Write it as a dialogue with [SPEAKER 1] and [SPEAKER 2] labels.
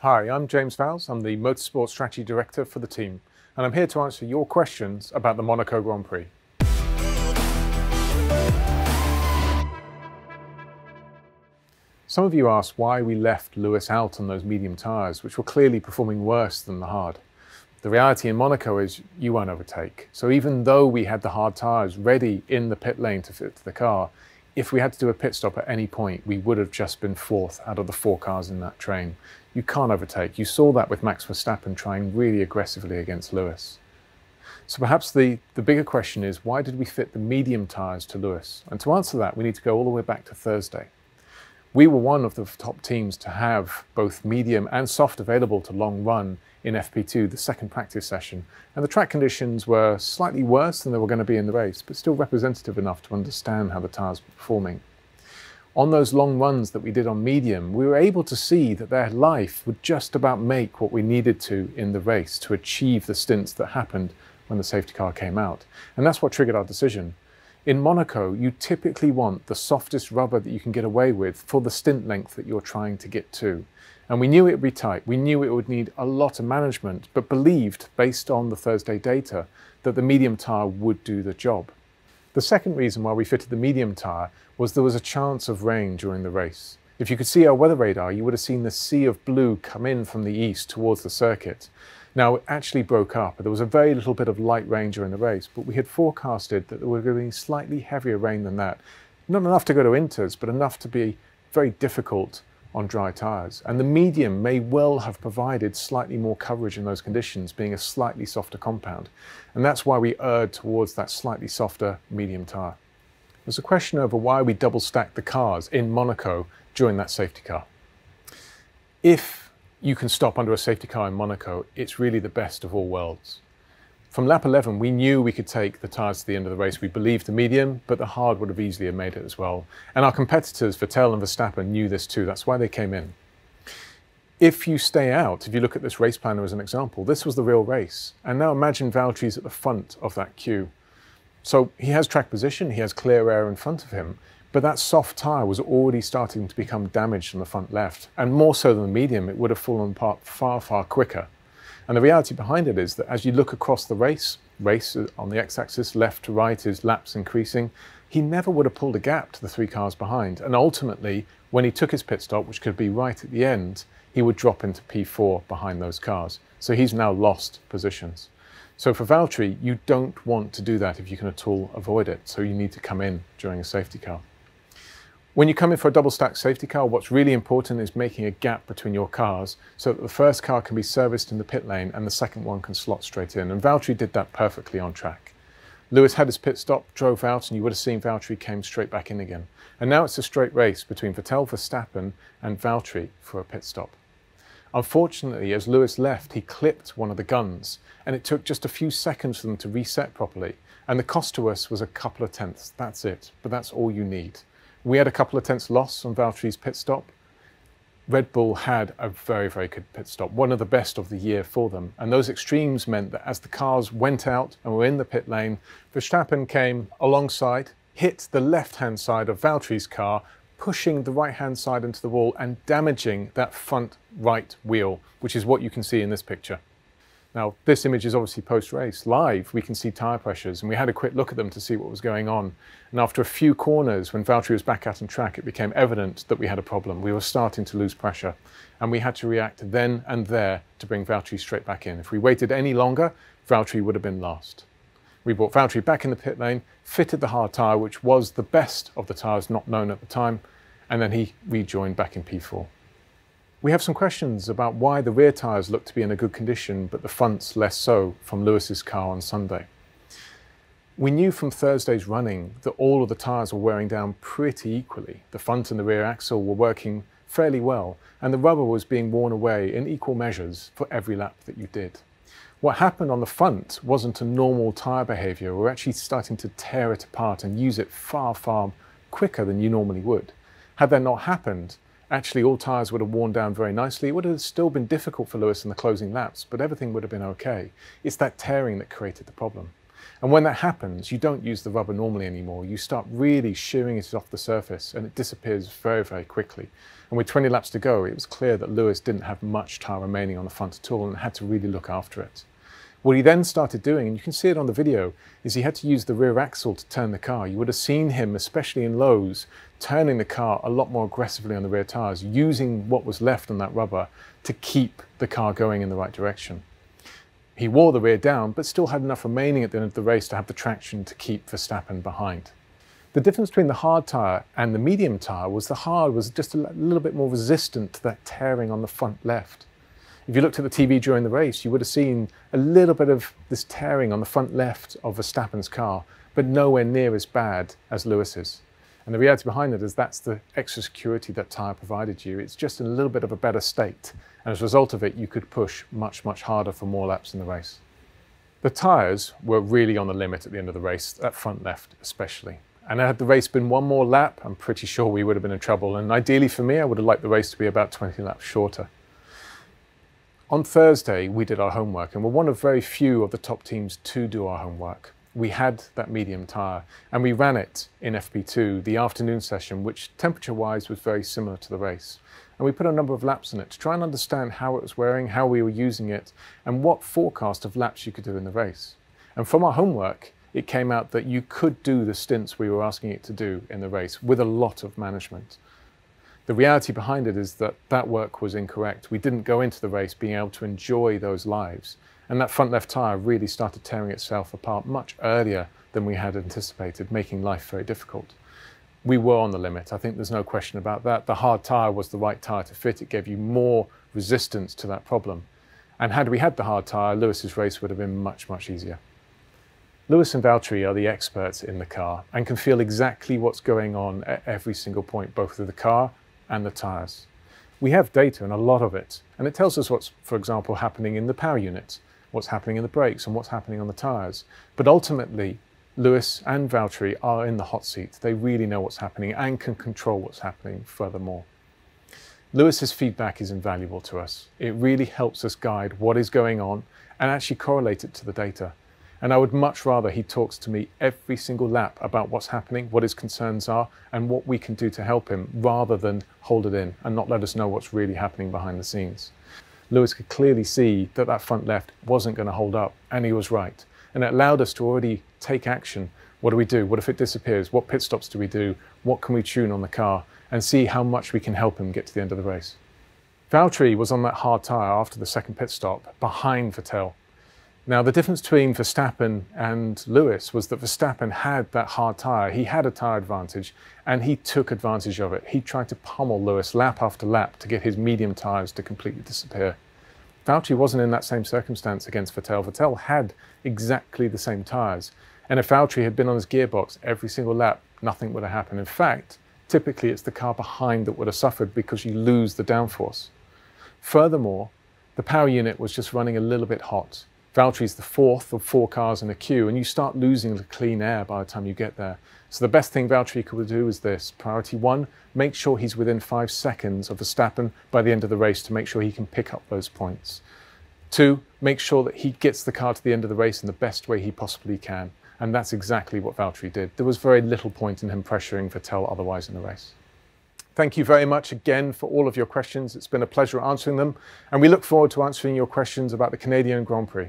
[SPEAKER 1] Hi, I'm James Vowles. I'm the Motorsport Strategy Director for the team, and I'm here to answer your questions about the Monaco Grand Prix. Some of you asked why we left Lewis out on those medium tyres, which were clearly performing worse than the hard. The reality in Monaco is you won't overtake. So even though we had the hard tyres ready in the pit lane to fit to the car, if we had to do a pit stop at any point, we would have just been fourth out of the 4 cars in that train. You can't overtake. You saw that with Max Verstappen trying really aggressively against Lewis. So perhaps the bigger question is, why did we fit the medium tyres to Lewis? And to answer that, we need to go all the way back to Thursday. We were one of the top teams to have both medium and soft available to long run in FP2, the second practice session, and the track conditions were slightly worse than they were going to be in the race, but still representative enough to understand how the tyres were performing. On those long runs that we did on medium, we were able to see that their life would just about make what we needed to in the race to achieve the stints that happened when the safety car came out. And that's what triggered our decision. In Monaco, you typically want the softest rubber that you can get away with for the stint length that you're trying to get to. And we knew it would be tight. We knew it would need a lot of management, but believed, based on the Thursday data, that the medium tyre would do the job. The second reason why we fitted the medium tyre was there was a chance of rain during the race. If you could see our weather radar, you would have seen the sea of blue come in from the east towards the circuit. Now, it actually broke up. There was a very little bit of light rain during the race, but we had forecasted that there would be slightly heavier rain than that. Not enough to go to inters, but enough to be very difficult on dry tyres. And the medium may well have provided slightly more coverage in those conditions, being a slightly softer compound. And that's why we erred towards that slightly softer medium tyre. There's a question over why we double stacked the cars in Monaco during that safety car. If you can stop under a safety car in Monaco, it's really the best of all worlds. From lap 11, we knew we could take the tyres to the end of the race. We believed the medium, but the hard would have easily have made it as well. And our competitors, Vettel and Verstappen, knew this too. That's why they came in. If you stay out, if you look at this race planner as an example, this was the real race. And now imagine Valtteri's at the front of that queue. So he has track position, he has clear air in front of him, but that soft tyre was already starting to become damaged on the front left. And more so than the medium, it would have fallen apart far, far quicker. And the reality behind it is that as you look across the race on the x-axis, left to right is laps increasing, he never would have pulled a gap to the 3 cars behind. And ultimately, when he took his pit stop, which could be right at the end, he would drop into P4 behind those cars. So he's now lost positions. So for Valtteri, you don't want to do that if you can at all avoid it. So you need to come in during a safety car. When you come in for a double stack safety car, what's really important is making a gap between your cars so that the first car can be serviced in the pit lane and the second one can slot straight in. And Valtteri did that perfectly on track. Lewis had his pit stop, drove out, and you would have seen Valtteri came straight back in again. And now it's a straight race between Vettel, Verstappen and Valtteri for a pit stop. Unfortunately, as Lewis left, he clipped one of the guns, and it took just a few seconds for them to reset properly. And the cost to us was a couple of tenths. That's it, but that's all you need. We had a couple of tenths loss on Valtteri's pit stop. Red Bull had a very, very good pit stop, one of the best of the year for them. And those extremes meant that as the cars went out and were in the pit lane, Verstappen came alongside, hit the left-hand side of Valtteri's car, pushing the right-hand side into the wall and damaging that front right wheel, which is what you can see in this picture. Now, this image is obviously post-race. Live, we can see tyre pressures, and we had a quick look at them to see what was going on. And after a few corners, when Valtteri was back out on track, it became evident that we had a problem. We were starting to lose pressure, and we had to react then and there to bring Valtteri straight back in. If we waited any longer, Valtteri would have been last. We brought Valtteri back in the pit lane, fitted the hard tyre, which was the best of the tyres not known at the time, and then he rejoined back in P4. We have some questions about why the rear tyres look to be in a good condition, but the fronts less so from Lewis's car on Sunday. We knew from Thursday's running that all of the tyres were wearing down pretty equally. The front and the rear axle were working fairly well, and the rubber was being worn away in equal measures for every lap that you did. What happened on the front wasn't a normal tyre behaviour. We're actually starting to tear it apart and use it far, far quicker than you normally would. Had that not happened, actually all tyres would have worn down very nicely. It would have still been difficult for Lewis in the closing laps, but everything would have been okay. It's that tearing that created the problem. And when that happens, you don't use the rubber normally anymore. You start really shearing it off the surface and it disappears very, very quickly. And with 20 laps to go, it was clear that Lewis didn't have much tyre remaining on the front at all and had to really look after it. What he then started doing, and you can see it on the video, is he had to use the rear axle to turn the car. You would have seen him, especially in lows, turning the car a lot more aggressively on the rear tyres, using what was left on that rubber to keep the car going in the right direction. He wore the rear down, but still had enough remaining at the end of the race to have the traction to keep Verstappen behind. The difference between the hard tyre and the medium tyre was the hard was just a little bit more resistant to that tearing on the front left. If you looked at the TV during the race, you would have seen a little bit of this tearing on the front left of Verstappen's car, but nowhere near as bad as Lewis's. And the reality behind it is that's the extra security that tyre provided you. It's just in a little bit of a better state. And as a result of it, you could push much, much harder for more laps in the race. The tyres were really on the limit at the end of the race, that front left especially. And had the race been one more lap, I'm pretty sure we would have been in trouble. And ideally for me, I would have liked the race to be about 20 laps shorter. On Thursday, we did our homework, and we're one of very few of the top teams to do our homework. We had that medium tyre, and we ran it in FP2, the afternoon session, which temperature-wise was very similar to the race. And we put a number of laps in it to try and understand how it was wearing, how we were using it, and what forecast of laps you could do in the race. And from our homework, it came out that you could do the stints we were asking it to do in the race with a lot of management. The reality behind it is that that work was incorrect. We didn't go into the race being able to enjoy those lives. And that front left tyre really started tearing itself apart much earlier than we had anticipated, making life very difficult. We were on the limit. I think there's no question about that. The hard tyre was the right tyre to fit. It gave you more resistance to that problem. And had we had the hard tyre, Lewis's race would have been much, much easier. Lewis and Valtteri are the experts in the car and can feel exactly what's going on at every single point, both of the car and the tyres. We have data and a lot of it, and it tells us what's, for example, happening in the power unit, what's happening in the brakes and what's happening on the tyres. But ultimately, Lewis and Valtteri are in the hot seat. They really know what's happening and can control what's happening furthermore. Lewis's feedback is invaluable to us. It really helps us guide what is going on and actually correlate it to the data. And I would much rather he talks to me every single lap about what's happening, what his concerns are, and what we can do to help him, rather than hold it in and not let us know what's really happening behind the scenes. Lewis could clearly see that that front left wasn't going to hold up, and he was right. And it allowed us to already take action. What do we do? What if it disappears? What pit stops do we do? What can we tune on the car? And see how much we can help him get to the end of the race. Valtteri was on that hard tyre after the second pit stop, behind Vettel. Now, the difference between Verstappen and Lewis was that Verstappen had that hard tyre. He had a tyre advantage, and he took advantage of it. He tried to pummel Lewis lap after lap to get his medium tyres to completely disappear. Valtteri wasn't in that same circumstance against Vettel. Vettel had exactly the same tyres. And if Valtteri had been on his gearbox every single lap, nothing would have happened. In fact, typically it's the car behind that would have suffered because you lose the downforce. Furthermore, the power unit was just running a little bit hot. Valtteri's the fourth of 4 cars in a queue, and you start losing the clean air by the time you get there. So the best thing Valtteri could do is this. Priority 1, make sure he's within 5 seconds of Verstappen by the end of the race to make sure he can pick up those points. 2, make sure that he gets the car to the end of the race in the best way he possibly can. And that's exactly what Valtteri did. There was very little point in him pressuring Vettel otherwise in the race. Thank you very much again for all of your questions. It's been a pleasure answering them, and we look forward to answering your questions about the Canadian Grand Prix.